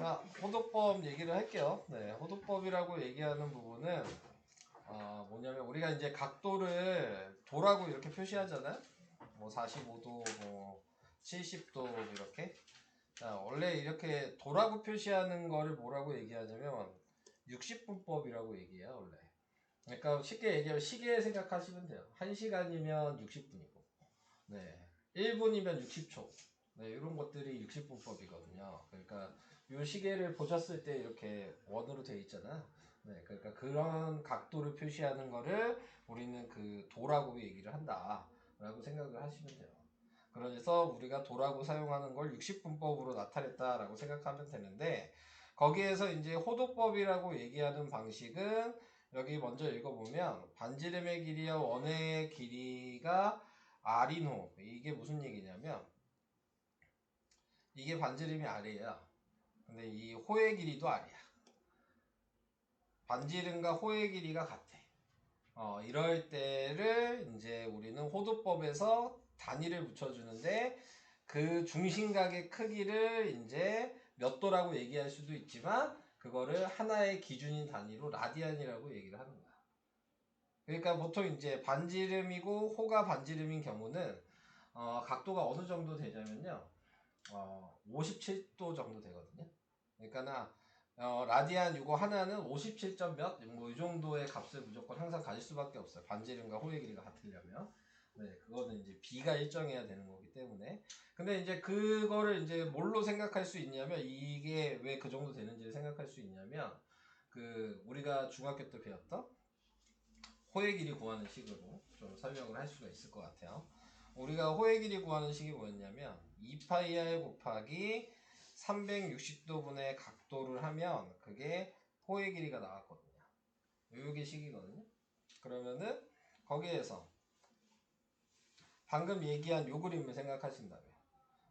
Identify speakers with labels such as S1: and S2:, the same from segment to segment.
S1: 자, 호도법 얘기를 할게요. 네, 호도법이라고 얘기하는 부분은 뭐냐면 우리가 이제 각도를 도라고 이렇게 표시하잖아요. 뭐 45도, 뭐 70도 이렇게. 자, 원래 이렇게 도라고 표시하는 거를 뭐라고 얘기하냐면 60분법이라고 얘기해요, 원래. 그러니까 쉽게 얘기하면 시계 생각하시면 돼요. 1시간이면 60분이고, 네, 1분이면 60초. 네, 이런 것들이 60분법이거든요. 그러니까 이 시계를 보셨을 때 이렇게 원으로 되어 있잖아요. 네, 그러니까 그런 각도를 표시하는 거를 우리는 그 도라고 얘기를 한다라고 생각을 하시면 돼요. 그래서 우리가 도라고 사용하는 걸 60분법으로 나타냈다라고 생각하면 되는데, 거기에서 이제 호도법이라고 얘기하는 방식은 여기 먼저 읽어보면 반지름의 길이와 원의 길이가 R인 호, 이게 무슨 얘기냐면 이게 반지름이 R이에요. 근데 이 호의 길이도 R이야. 반지름과 호의 길이가 같아. 이럴 때를 이제 우리는 호도법에서 단위를 붙여주는데, 그 중심각의 크기를 이제 몇 도라고 얘기할 수도 있지만 그거를 하나의 기준인 단위로 라디안이라고 얘기를 하는 거야. 그러니까 보통 이제 반지름이고 호가 반지름인 경우는 각도가 어느 정도 되냐면요, 57도 정도 되거든요. 그러니까 라디안 이거 하나는 57점 몇 뭐 이 정도의 값을 무조건 항상 가질 수밖에 없어요. 반지름과 호의 길이가 같으려면. 네, 그거는 이제 B가 일정해야 되는 거기 때문에. 근데 이제 그거를 이제 뭘로 생각할 수 있냐면, 이게 왜 그 정도 되는지를 생각할 수 있냐면, 그 우리가 중학교 때 배웠던 호의 길이 구하는 식으로 좀 설명을 할 수가 있을 것 같아요. 우리가 호의 길이 구하는 식이 뭐였냐면 2파이r 곱하기 360도분의 각도를 하면 그게 호의 길이가 나왔거든요. 요게 식이거든요. 그러면은 거기에서 방금 얘기한 요 그림을 생각하신다면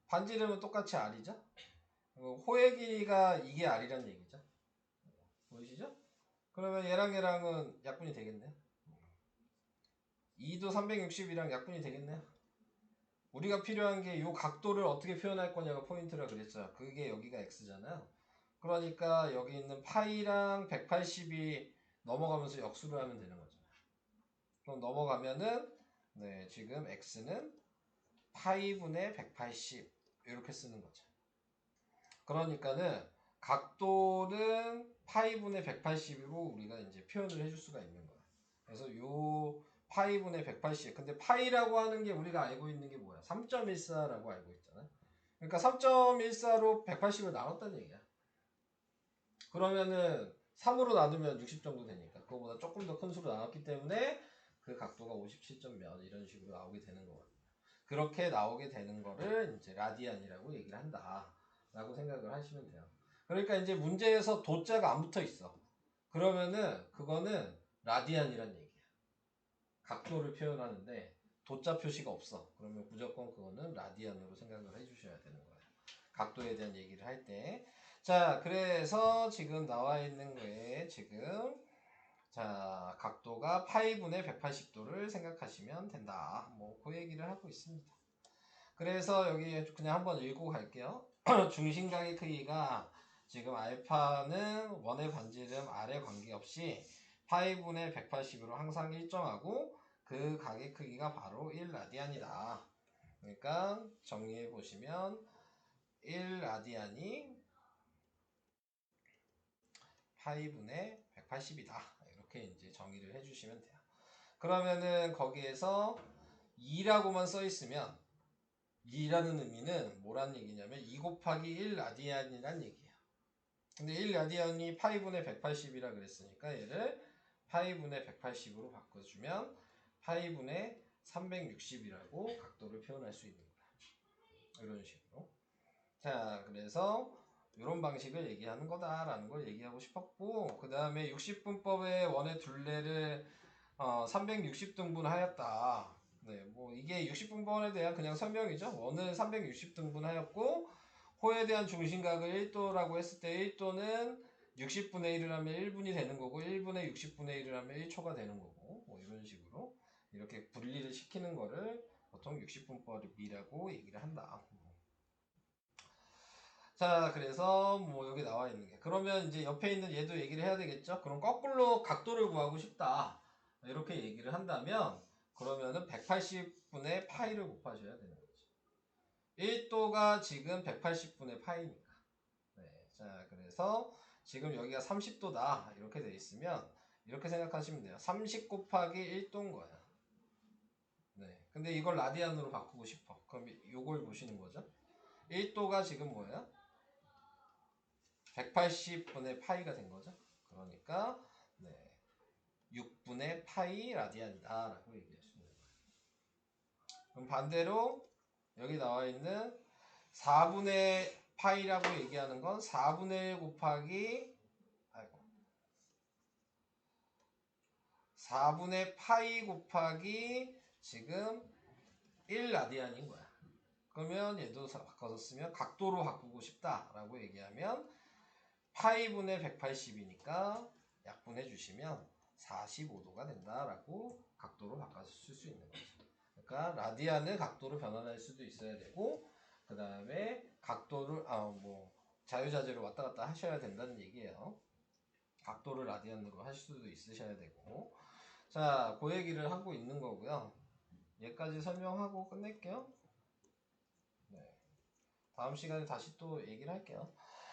S1: 반지름은 똑같이 R이죠? 호의 길이가 이게 R이란 얘기죠. 보이시죠? 그러면 얘랑은 약분이 되겠네요. 2도 360이랑 약분이 되겠네요. 우리가 필요한 게 이 각도를 어떻게 표현할 거냐가 포인트라 그랬어요. 그게 여기가 x잖아요. 그러니까 여기 있는 파이랑 180이 넘어가면서 역수를 하면 되는 거죠. 그럼 넘어가면은 네, 지금 x는 파이분의 180 이렇게 쓰는 거죠. 그러니까는 각도는 파이분의 180이고 우리가 이제 표현을 해줄 수가 있는 거예요. 그래서 요 파이분의 180. 근데 파이라고 하는 게 우리가 알고 있는 게 뭐야? 3.14라고 알고 있잖아요. 그러니까 3.14로 180을 나눴다는 얘기야. 그러면은 3으로 나누면 60 정도 되니까 그거보다 조금 더 큰 수로 나눴기 때문에 그 각도가 57점 몇 이런 식으로 나오게 되는 거거든요. 그렇게 나오게 되는 거를 이제 라디안이라고 얘기를 한다 라고 생각을 하시면 돼요. 그러니까 이제 문제에서 도자가 안 붙어 있어. 그러면은 그거는 라디안이란 얘기야. 각도를 표현하는데 도자 표시가 없어. 그러면 무조건 그거는 라디안으로 생각을 해주셔야 되는 거예요. 각도에 대한 얘기를 할 때. 자, 그래서 지금 나와 있는 거에 지금 자, 각도가 파이분의 180도를 생각하시면 된다. 뭐 그 얘기를 하고 있습니다. 그래서 여기 그냥 한번 읽고 갈게요. 중심각의 크기가 지금 알파는 원의 반지름 R에 관계없이 파이분의 180으로 항상 일정하고 그 각의 크기가 바로 1라디안이다. 그러니까 정리해 보시면 1라디안이 파이분의 180이다. 이렇게 이제 정의를 해주시면 돼요. 그러면은 거기에서 2라고만 써 있으면 2라는 의미는 뭐란 얘기냐면 2 곱하기 1 라디안이란 얘기예요. 근데 1 라디안이 파이분의 180이라 그랬으니까 얘를 파이분의 180으로 바꿔주면 파이분의 360이라고 각도를 표현할 수 있는 거야. 이런 식으로. 자, 그래서 이런 방식을 얘기하는 거다라는 걸 얘기하고 싶었고, 그 다음에 60분법의 원의 둘레를 360등분 하였다. 네, 뭐 이게 60분법에 대한 그냥 설명이죠. 원을 360등분 하였고 호에 대한 중심각을 1도라고 했을 때 1도는 60분의 1을 하면 1분이 되는 거고 1분의 60분의 1을 하면 1초가 되는 거고, 뭐 이런 식으로 이렇게 분리를 시키는 거를 보통 60분법이라고 얘기를 한다. 자, 그래서 뭐 여기 나와 있는 게. 그러면 이제 옆에 있는 얘도 얘기를 해야 되겠죠? 그럼 거꾸로 각도를 구하고 싶다. 이렇게 얘기를 한다면, 그러면은 180분의 파이를 곱하셔야 되는 거죠. 1도가 지금 180분의 파이니까. 네. 자, 그래서 지금 여기가 30도다. 이렇게 돼 있으면, 이렇게 생각하시면 돼요. 30 곱하기 1도인 거야. 네. 근데 이걸 라디안으로 바꾸고 싶어. 그럼 요걸 보시는 거죠. 1도가 지금 뭐예요? 180분의 파이가 된 거죠. 그러니까 네, 6분의 파이 라디안이다 라고 얘기할 수 있는 거예요. 그럼 반대로 여기 나와 있는 4분의 파이라고 얘기하는 건 4분의 1 곱하기 4분의 파이 곱하기 지금 1 라디안인 거야. 그러면 얘도 바꿔서 쓰면 각도로 바꾸고 싶다라고 얘기하면 파이분의 180이니까 약분해 주시면 45도가 된다라고 각도로 바꿔서 쓸 수 있는 거죠. 그러니까 라디안을 각도로 변환할 수도 있어야 되고 그 다음에 각도를 자유자재로 왔다 갔다 하셔야 된다는 얘기예요. 각도를 라디안으로 하실 수도 있으셔야 되고 자, 그 얘기를 하고 있는 거고요. 얘까지 설명하고 끝낼게요. 네. 다음 시간에 다시 또 얘기를 할게요.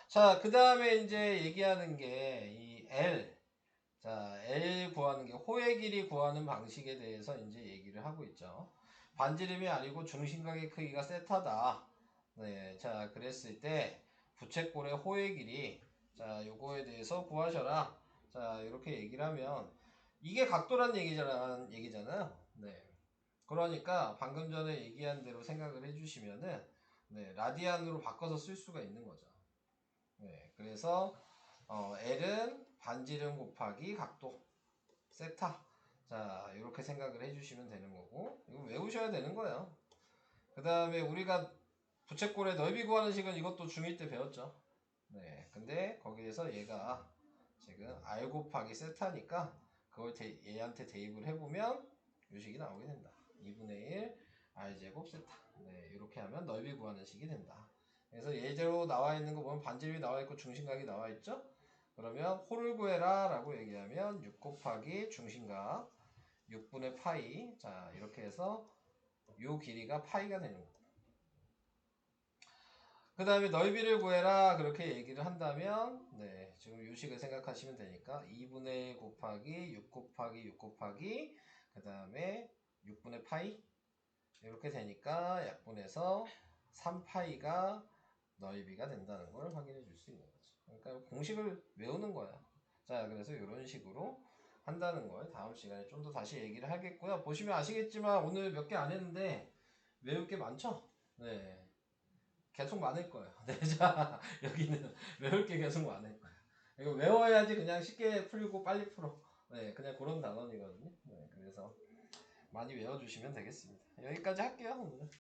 S1: 자, 그 다음에 이제 얘기하는 게 이 L. 자, L 구하는 게 호의 길이 구하는 방식에 대해서 이제 얘기를 하고 있죠. 반지름이 아니고 중심각의 크기가 세타다. 네, 자, 그랬을 때 부채꼴의 호의 길이 자, 요거에 대해서 구하셔라. 자, 이렇게 얘기를 하면 이게 각도란 얘기잖아요. 네. 그러니까 방금 전에 얘기한 대로 생각을 해주시면은 네, 라디안으로 바꿔서 쓸 수가 있는 거죠. 네, 그래서 L은 반지름 곱하기 각도 세타. 자, 이렇게 생각을 해주시면 되는 거고 이거 외우셔야 되는 거예요. 그 다음에 우리가 부채꼴의 넓이 구하는 식은 이것도 중1 때 배웠죠. 네, 근데 거기에서 얘가 지금 R 곱하기 세타니까 그걸 얘한테 대입을 해보면 이 식이 나오게 된다. 2분의 1 R제곱 세타. 네, 이렇게 하면 넓이 구하는 식이 된다. 그래서 예제로 나와 있는 거 보면 반지름이 나와 있고 중심각이 나와 있죠? 그러면 호를 구해라 라고 얘기하면 6 곱하기 중심각 6분의 파이. 자, 이렇게 해서 요 길이가 파이가 되는 거고. 그 다음에 넓이를 구해라 그렇게 얘기를 한다면 네, 지금 요식을 생각하시면 되니까 2분의 1 곱하기 6 곱하기 6 곱하기 그 다음에 6분의 파이 이렇게 되니까 약분해서 3파이가 넓이가 된다는 걸 확인해 줄 수 있는 거죠. 그러니까 공식을 외우는 거야. 자, 그래서 이런 식으로 한다는 걸 다음 시간에 좀 더 다시 얘기를 하겠고요. 보시면 아시겠지만 오늘 몇 개 안 했는데 외울 게 많죠? 네. 계속 많을 거예요. 네, 자, 여기는 외울 게 계속 많을 거예요. 이거 외워야지 그냥 쉽게 풀고 빨리 풀어. 네, 그냥 그런 단원이거든요. 네, 그래서 많이 외워주시면 되겠습니다. 여기까지 할게요, 오늘.